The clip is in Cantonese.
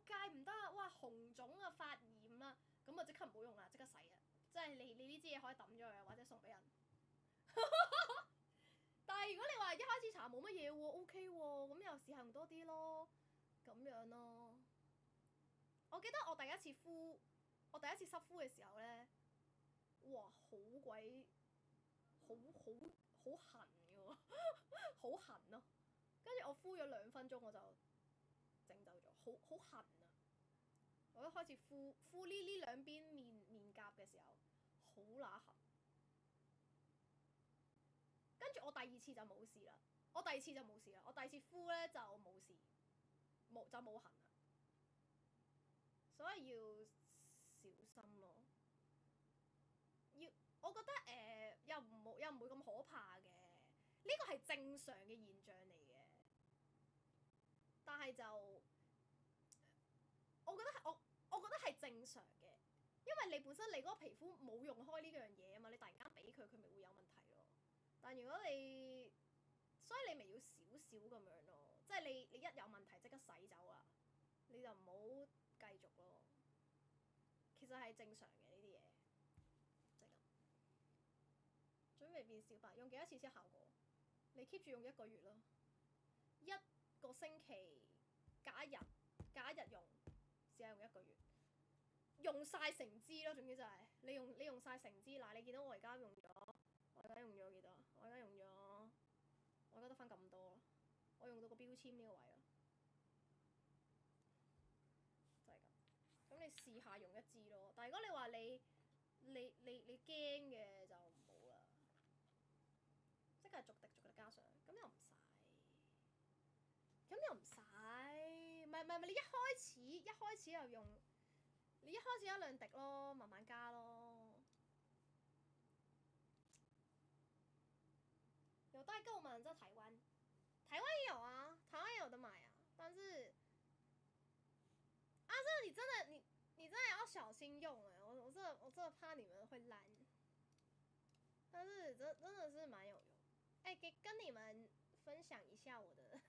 街唔得啊！哇，紅腫啊，發炎啊，咁啊即刻唔好用啦，即刻洗啊！即係你呢支嘢可以抌咗佢，或者送俾人。但係如果你話一開始搽冇乜嘢喎，OK 喎，咁又試下用多啲咯，咁樣咯。我記得我第一次濕敷嘅時候咧，哇，好鬼好痕嘅喎，好痕咯。跟住我敷咗2分鐘我就整走咗，好痕啊！我一開始敷呢兩邊面頰嘅時候，好乸痕。跟住我第二次就冇事啦，我第二次敷咧就冇事，冇痕啦。所以要小心咯。我覺得又唔會咁可怕嘅，呢個係正常嘅現象嚟嘅。但係就我覺得係正常嘅，因為你本身你嗰個皮膚冇用開呢樣嘢啊嘛，你突然間俾佢咪會有問題咯。但如果所以你咪要少少咁樣咯，即係你一有問題即刻洗走啦，你就唔好繼續咯。其實係正常嘅呢啲嘢，就係咁。準備變小白，用幾多次先效果？你 keep 住用1個月咯，1個星期隔一日用，試下用1個月，用晒成支咯。總之就係你用晒成支。嗱，你見到我而家用咗幾多？我而家得翻咁多咯，我用到個標籤呢個位咯，就係咁。咁你試下用1支咯，但係如果你話你驚嘅就唔好啦，即係逐滴加上，咁又唔使，唔係你一開始又用，你一開始1、2滴咯，慢慢加咯。有代购嗎？在台灣也有啊，台灣也有得買啊，但是這個你真的要小心用哎，我真的怕你們會爛，但是真的是蠻有用。跟你們分享一下我的